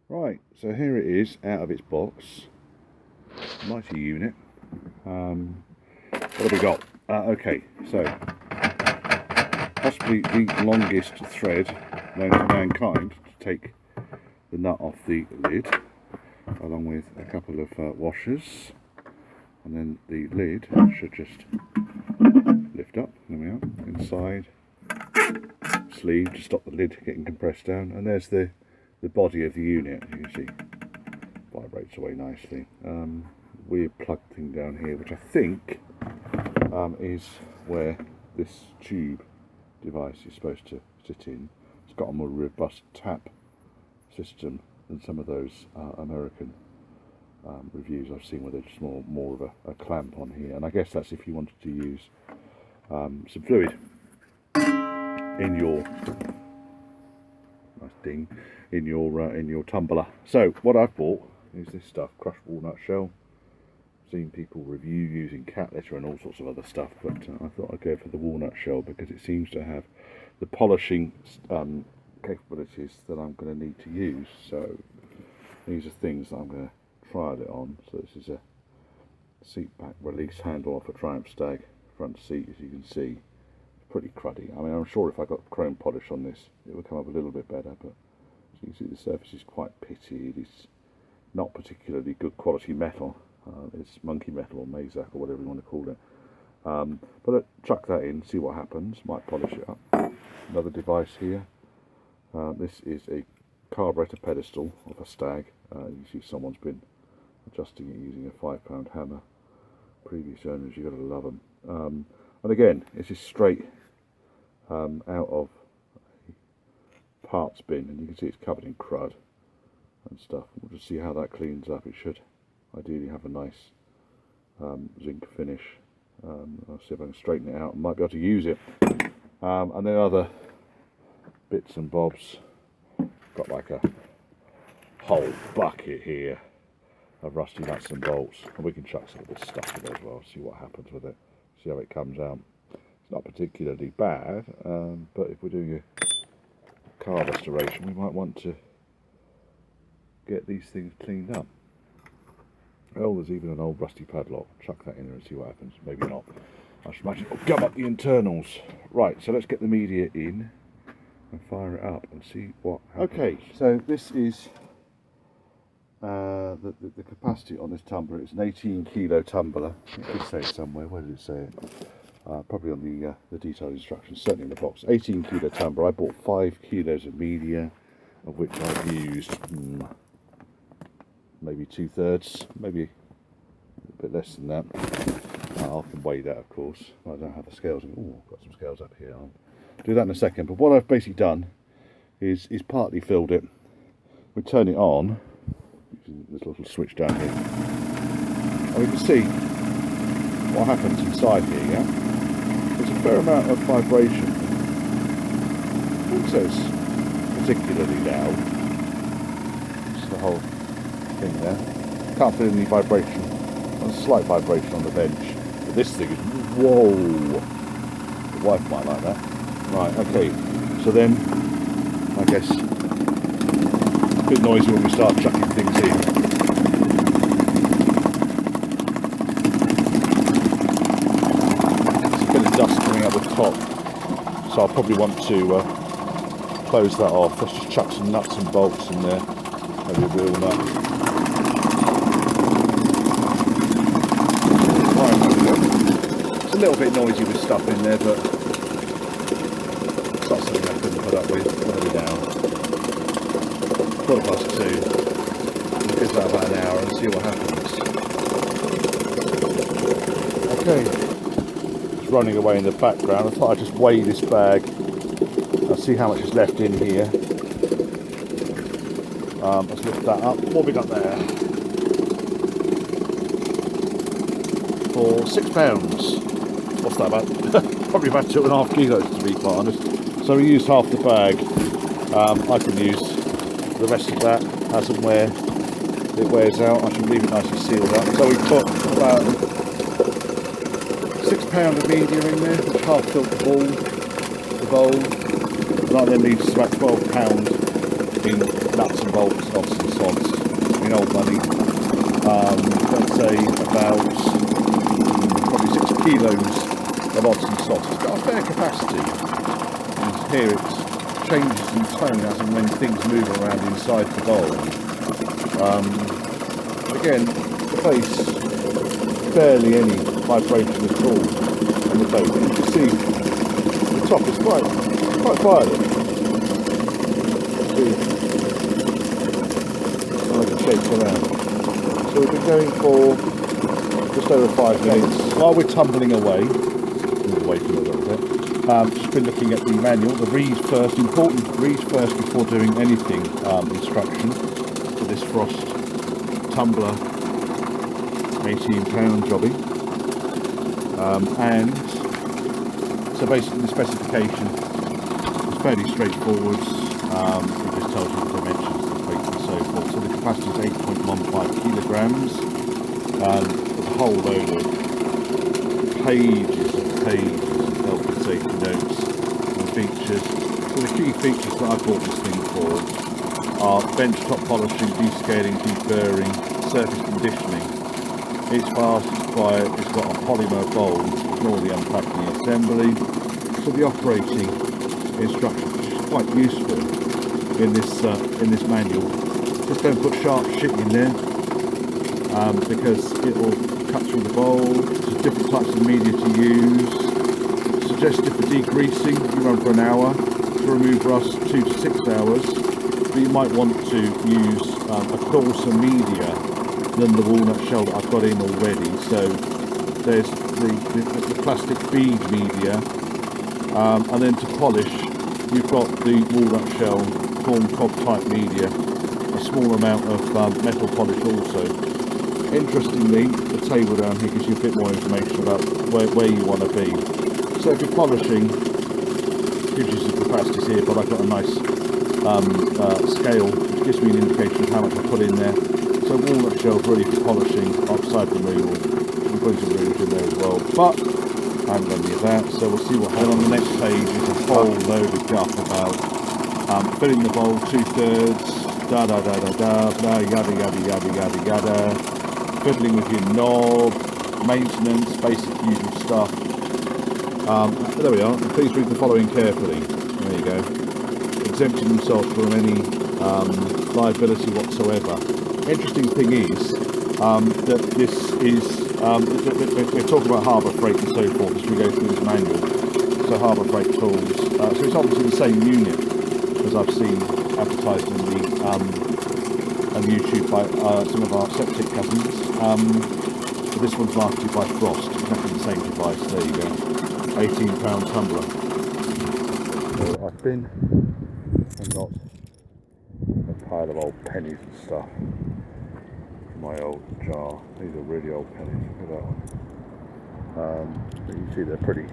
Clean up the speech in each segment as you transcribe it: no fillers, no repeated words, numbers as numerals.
Right, so here it is out of its box. Mighty unit. What have we got? Okay, so possibly the longest thread known to mankind to take the nut off the lid, along with a couple of washers, and then the lid should just lift up. There we are. Inside sleeve to stop the lid getting compressed down, and there's the body of the unit. You can see vibrates away nicely. Weird plug thing down here, which I think is where this tube device is supposed to sit in. It's got a more robust tap system than some of those American reviews I've seen, where there's just more of a clamp on here. And I guess that's if you wanted to use some fluid in your in your tumbler. So what I've bought is this stuff: crushed walnut shell. Seen people review using cat litter and all sorts of other stuff, but I thought I'd go for the walnut shell because it seems to have the polishing capabilities that I'm going to need to use. So these are things that I'm going to trial it on. So this is a seat back release handle off a Triumph Stag front seat, as you can see. It's pretty cruddy. I mean, I'm sure if I got chrome polish on this it would come up a little bit better, but as you can see, the surface is quite pitted. It's not particularly good quality metal. It's monkey metal or Mazak or whatever you want to call it. But chuck that in, see what happens. Might polish it up. Another device here. This is a carburetor pedestal of a Stag. You see someone's been adjusting it using a £5 hammer. Previous owners, you've got to love them. And again, this is straight out of a parts bin, and you can see it's covered in crud and stuff. We'll just see how that cleans up. It should ideally have a nice zinc finish. I'll see if I can straighten it out. I might be able to use it. And then other bits and bobs. Got like a whole bucket here of rusty nuts and bolts, and we can chuck some of this stuff in there as well, see what happens with it, see how it comes out. It's not particularly bad, but if we're doing a car restoration, we might want to get these things cleaned up. Oh, there's even an old rusty padlock. Chuck that in there and see what happens. Maybe not. I should imagine it'll gum up the internals. Right, so let's get the media in and fire it up and see what happens. Okay, so this is the capacity on this tumbler. It's an 18 kilo tumbler. It did say it somewhere. Where did it say it? Probably on the detailed instructions, certainly in the box. 18 kilo tumbler. I bought 5 kilos of media, of which I've used maybe 2/3, maybe a bit less than that. I can weigh that, of course. I don't have the scales. Oh, I've got some scales up here. I'll do that in a second. But what I've basically done is partly filled it. We turn it on using this little switch down here, and we can see what happens inside here. Yeah, there's a fair amount of vibration. I wouldn't say it's particularly loud. It's the whole thing there. Can't feel any vibration. There's a slight vibration on the bench. But this thing is, whoa! The wife might like that. Right, okay. So then, I guess, it's a bit noisy when we start chucking things in. There's a bit of dust coming out the top. So I'll probably want to close that off. Let's just chuck some nuts and bolts in there. Maybe a wheel nut. It's a little bit noisy with stuff in there, but it's not something I couldn't put up with. What are we now? 2:15. We'll give that about an hour and see what happens. Okay, it's running away in the background. I thought I'd just weigh this bag. I'll see how much is left in here. Let's lift that up. What have we got there? For £6. What's that about? Probably about 2.5 kilos, to be quite honest. So we used half the bag. I can use the rest of that as and where it wears out. I should leave it nicely sealed up. So we put about £6 of media in there, which half filled the bowl. That then leaves about £12 in nuts and bolts, odds and sods, in old money. Let's say about probably 6 kilos of odds and sods. It's got a fair capacity. And here it changes in tone as and when things move around inside the bowl. Again, the face, barely any vibration at all on the base. You can see the top is quite violent. See how it shakes around. So we've been going for just over 5 minutes. While we're tumbling away, move away from it a little bit. Just been looking at the manual. The read first, important read first before doing anything. Instruction for this Frost tumbler, 18-pound jobbing, and so basically the specification is fairly straightforward. It just tells you the dimensions, the weight and so forth. So the capacity is 8.15 kilograms. There's a whole load of pages and pages of health and safety notes and features. So the key features that I bought this thing for are benchtop polishing, descaling, deburring, surface conditioning. It's fast, it's quiet, it's got a polymer bowl, ignore the unpacking assembly. So the operating instructions, which is quite useful in this manual. Just don't put sharp shit in there, because it will cut through the bowl. There's different types of media to use. Suggested for degreasing, you run for an hour. To remove rust, 2 to 6 hours. But you might want to use a coarser media than the walnut shell that I've got in already. So there's the plastic bead media, and then to polish you've got the walnut shell corn cob type media, a small amount of metal polish also. Interestingly, the table down here gives you a bit more information about where you want to be. So if you're polishing, gives you some capacities here, but I've got a nice scale which gives me an indication of how much I put in there. So walnut shells ready for polishing, oxide removal, and putting some rouge in there as well. But I haven't done any of that, so we'll see what happens. On the next page is a whole load of guff about filling the bowl 2/3, da da da da da, blah, yada yada yada yada yada, fiddling with your knob, maintenance, basic usual stuff. There we are. Please read the following carefully. There you go. Exempting themselves from any liability whatsoever. Interesting thing is that this is we're talking about harbour freight and so forth as we go through this manual. So harbour freight tools. So it's obviously the same unit as I've seen advertised on YouTube by some of our septic cousins. But this one's marketed by Frost. Exactly the same device. There you go. 18-pound tumbler. So I've been and got a pile of old pennies and stuff. My old jar. These are really old pennies. Look at that one. But you see they're pretty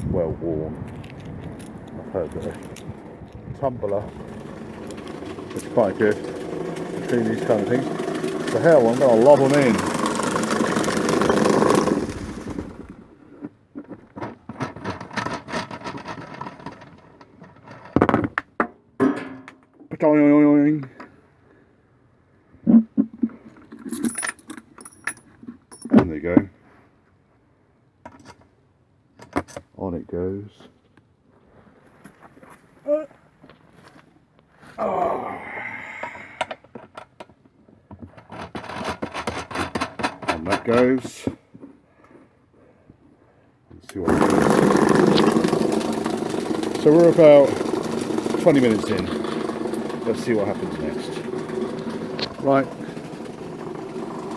well worn. I've heard that a tumbler is quite good to clean these kind of things. So hell, I'm going to lob them in. And there you go. On it goes. And that goes. Let's see what happens. So we're about 20 minutes in. Let's see what happens next. Right,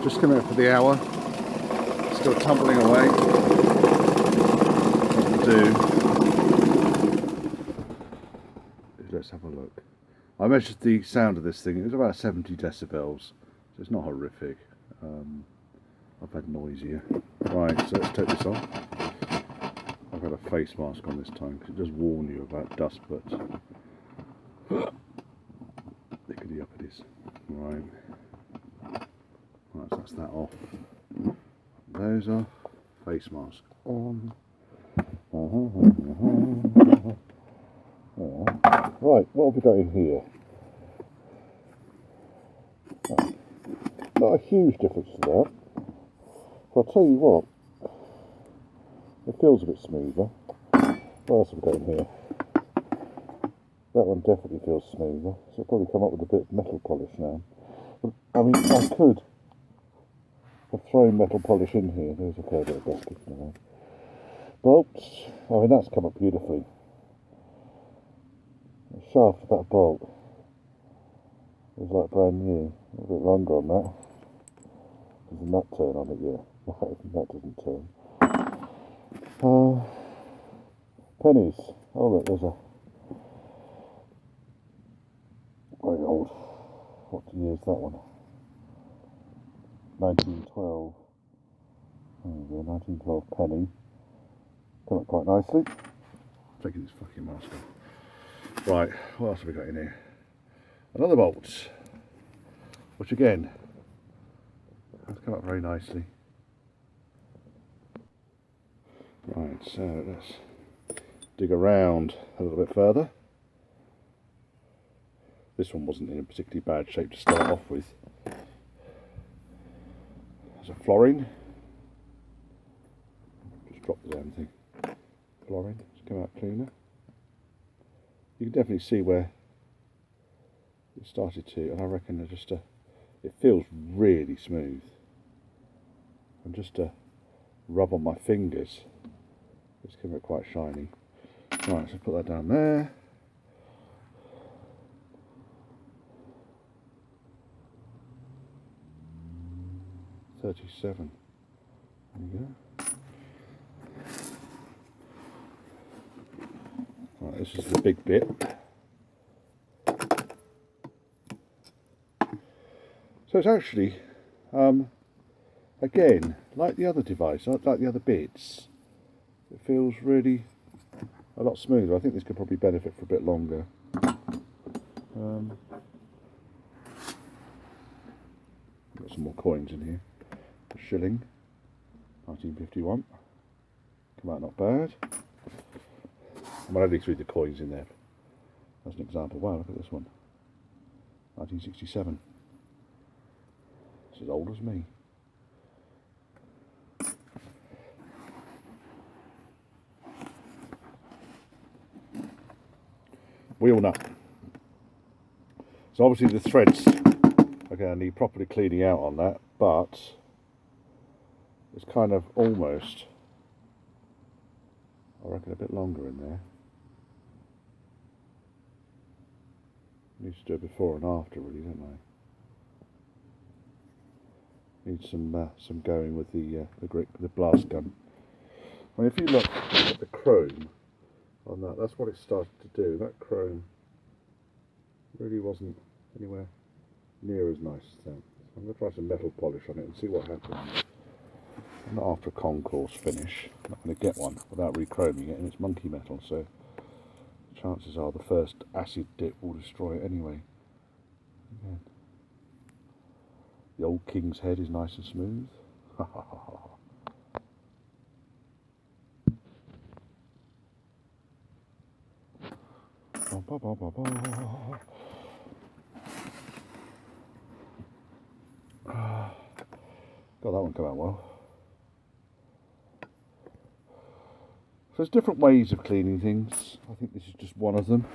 just come out for the hour. Still tumbling away. What we'll do is let's have a look. I measured the sound of this thing. It was about 70 decibels, so it's not horrific. I've had noisier. Right, so let's take this off. I've got a face mask on this time because it does warn you about dust, but lickety up it is. Right. Right, so that's that off. Those off. Face mask on. Right, what have we got in here? not a huge difference to that. So I'll tell you what, it feels a bit smoother. What else have we got in here? That one definitely feels smoother, so it'll probably come up with a bit of metal polish now. But, I mean, I could have thrown metal polish in here. There's a fair bit of dust kicking around. Bolts, I mean, that's come up beautifully. The shaft of that bolt is like brand new. A bit longer on that. There's a nut turn on it, yeah. That doesn't turn. Pennies. Oh look, there's a very old. What year is that one? 1912. There we go, 1912 penny. Come up quite nicely. Taking this fucking mask off. Right, what else have we got in here? Another bolt, which again has come up very nicely. Right, so let's dig around a little bit further. This one wasn't in a particularly bad shape to start off with. There's a florin. Just drop the damn thing. Florin, it's come out cleaner. You can definitely see where it started to, and I reckon it feels really smooth. And just to rub on my fingers, it's come out quite shiny. Right, so put that down there. $37. There you go. Right, this is the big bit. So it's actually, again, like the other device, like the other bits, it feels really a lot smoother. I think this could probably benefit for a bit longer. Got some more coins in here. A shilling, 1951. Come out not bad. I'm only threw the coins in there as an example. Wow, look at this one. 1967. It's as old as me. Wheel nut. So obviously the threads are going to need properly cleaning out on that, but it's kind of almost, I reckon, a bit longer in there. Needs to do it before and after, really, don't they? Need some going with the blast gun. I mean, if you look at the chrome on that, that's what it started to do. That chrome really wasn't anywhere near as nice as that. So I'm going to try some metal polish on it and see what happens. I'm not after a concourse finish. I'm not going to get one without rechroming it, and it's monkey metal, so chances are the first acid dip will destroy it anyway. Again. The old king's head is nice and smooth. God, that one come out well. So there's different ways of cleaning things. I think this is just one of them.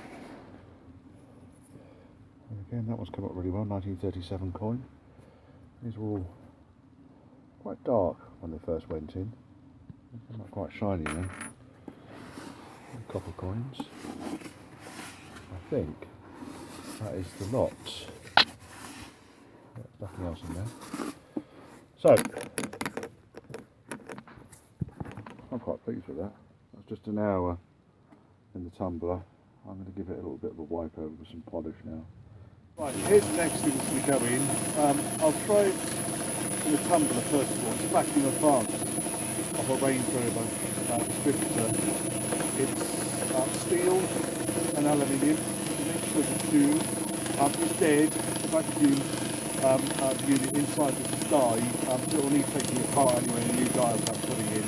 And again, that one's come up really well. 1937 coin. These were all quite dark when they first went in. They come out quite shiny now. Copper coins. I think that is the lot. There's nothing else in there. So I'm quite pleased with that. That's just an hour in the tumbler. I'm going to give it a little bit of a wipe over with some polish now. Right, here's the next thing that's going to go in. I'll try it in the tumbler first of all. It's back in advance of a Range Rover distributor. It's steel and aluminium, a mixture of the two. It's dead, the vacuum unit inside the die, so it will need taking apart anyway, and new dials I'm putting in.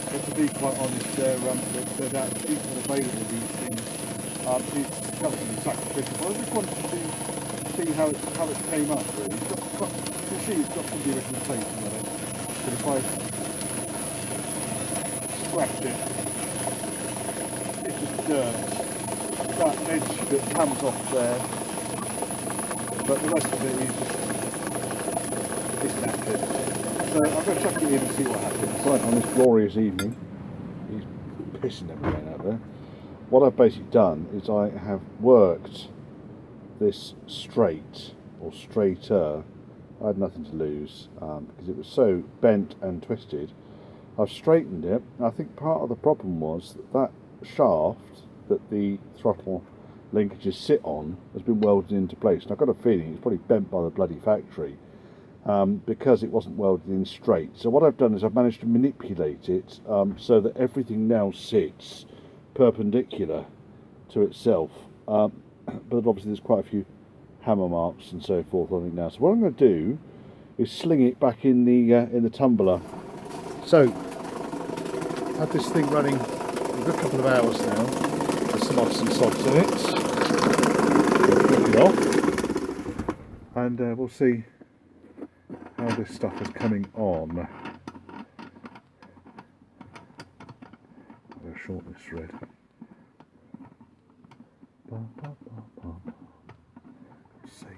But to be quite honest, they're that cheap and available, these things. It's completely sacrificial. I just wanted to see how it came up, really. can see it's got some of the original plating on it, but if I scratch it, it's just dirt. That edge that comes off there, but the rest of it is knackered. So I'm going to chuck it in and see what happens. Right, on this glorious evening, he's pissing everything out there. What I've basically done is I have worked this straight, or straighter. I had nothing to lose because it was so bent and twisted. I've straightened it. I think part of the problem was that shaft that the throttle linkages sit on has been welded into place, and I've got a feeling it's probably bent by the bloody factory because it wasn't welded in straight. So what I've done is I've managed to manipulate it so that everything now sits perpendicular to itself, but obviously there's quite a few hammer marks and so forth on it now. So what I'm going to do is sling it back in the tumbler. So I've had this thing running a good couple of hours now. There's some odds and sods in it. Take it off, and we'll see how this stuff is coming on. I'm going to shorten this thread. God's sake.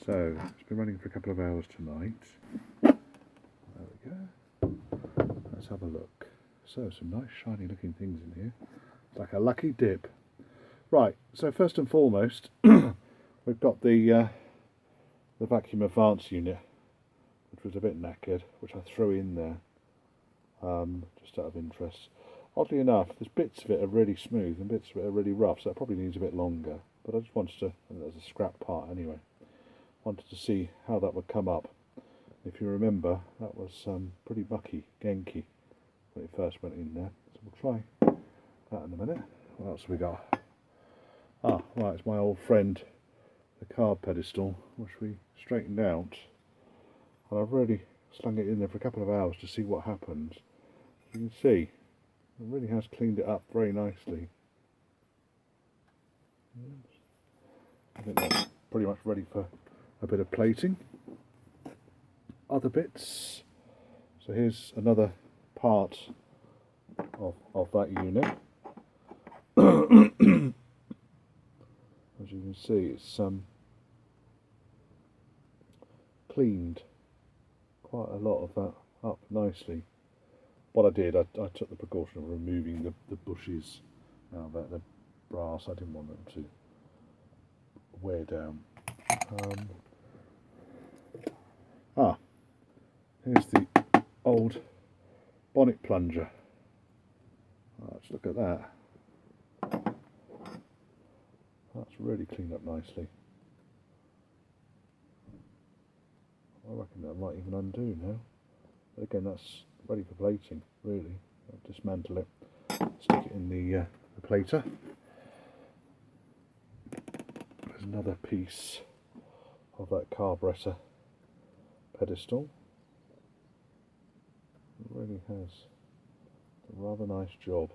So it's been running for a couple of hours tonight. There we go. Let's have a look. So some nice shiny looking things in here. It's like a lucky dip. Right, so first and foremost we've got the vacuum advance unit, which was a bit knackered, which I threw in there just out of interest. Oddly enough, there's bits of it are really smooth and bits of it are really rough, so it probably needs a bit longer, but I just wanted to, and there's a scrap part anyway, wanted to see how that would come up. If you remember, that was pretty mucky, genky when it first went in there, so we'll try that in a minute. What else have we got? Ah, right, it's my old friend, the carb pedestal, which we straightened out, and I've really slung it in there for a couple of hours to see what happens. You can see it really has cleaned it up very nicely. I think that's pretty much ready for a bit of plating. Other bits, so here's another part of that unit. As you can see, it's cleaned quite a lot of that up nicely. What I did, I took the precaution of removing the bushes out of the brass. I didn't want them to wear down. Here's the old bonnet plunger. Let's look at that. That's really cleaned up nicely. I reckon that might even undo now. But again, that's ready for plating, really. I'll dismantle it, stick it in the plater. There's another piece of that carburetor pedestal. It really has a rather nice job.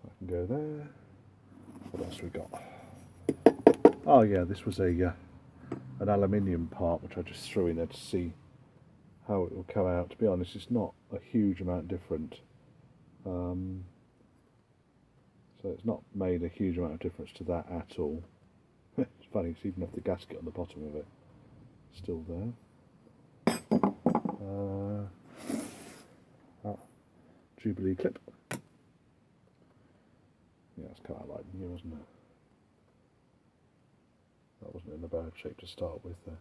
I can go there. What else we got? Oh yeah, this was an aluminium part which I just threw in there to see how it will come out. To be honest, it's not a huge amount different. So it's not made a huge amount of difference to that at all. It's funny, it's even off the gasket on the bottom of it. Still there. Jubilee clip. Yeah, it's kind of like new, wasn't it? That wasn't in a bad shape to start with there.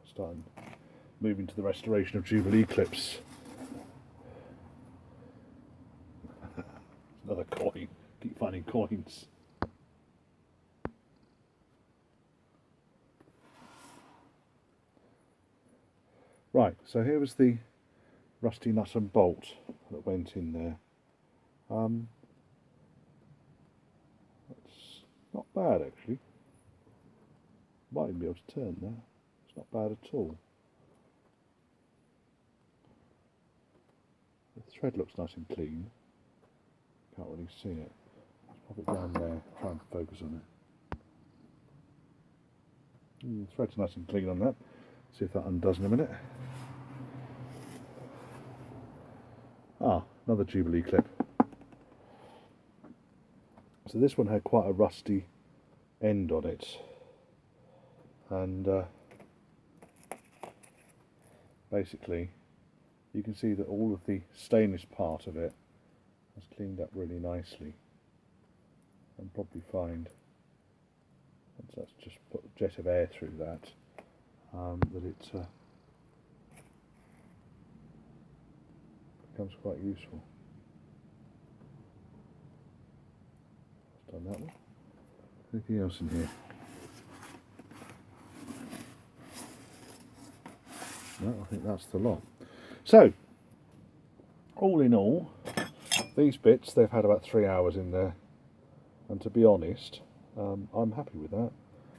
Starting moving to the restoration of Jubilee clips. Another coin. Keep finding coins. Right, so here was the rusty nut and bolt that went in there. That's not bad actually. Might even be able to turn there. It's not bad at all. The thread looks nice and clean. Can't really see it. Pop it down there, try and focus on it. Thread's nice and clean on that. See if that undoes in a minute. Ah, another Jubilee clip. So this one had quite a rusty end on it, and basically you can see that all of the stainless part of it has cleaned up really nicely, and probably find, once that's just put a jet of air through that, that it becomes quite useful. Just done that one. Anything else in here? No, I think that's the lot. So, all in all, these bits, they've had about 3 hours in there, and to be honest, I'm happy with that.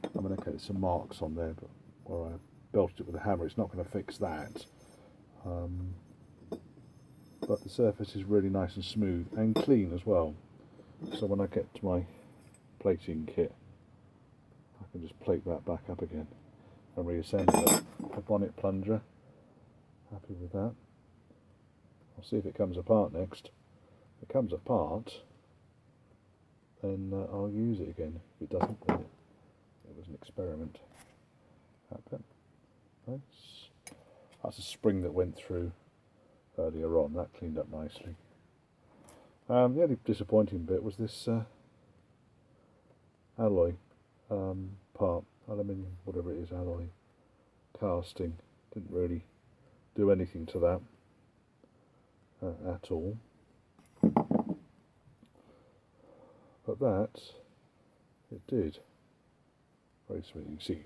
I mean, okay, there's some marks on there, but where I belted it with a hammer, it's not going to fix that. But the surface is really nice and smooth and clean as well. So when I get to my plating kit, I can just plate that back up again and reassemble it. A bonnet plunger, happy with that. I'll see if it comes apart next. If it comes apart, then I'll use it again. If it doesn't, then it was an experiment. Nice. That's a spring that went through earlier on. That cleaned up nicely. The only disappointing bit was this alloy part, aluminium, whatever it is, alloy casting. Didn't really do anything to that at all. But that, it did. Very sweet. You can see,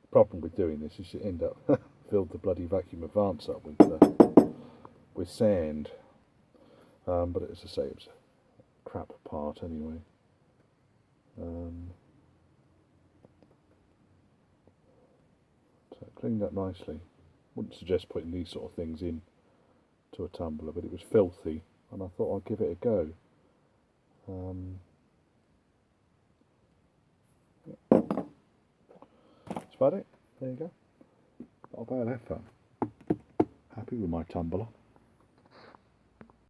the problem with doing this is you end up filled the bloody vacuum advance up with sand. But as I say, it was a crap part anyway. So it cleaned up nicely. Wouldn't suggest putting these sort of things in to a tumbler, but it was filthy, and I thought I'd give it a go. That's about it. There you go. Not a bad effort. Happy with my tumbler.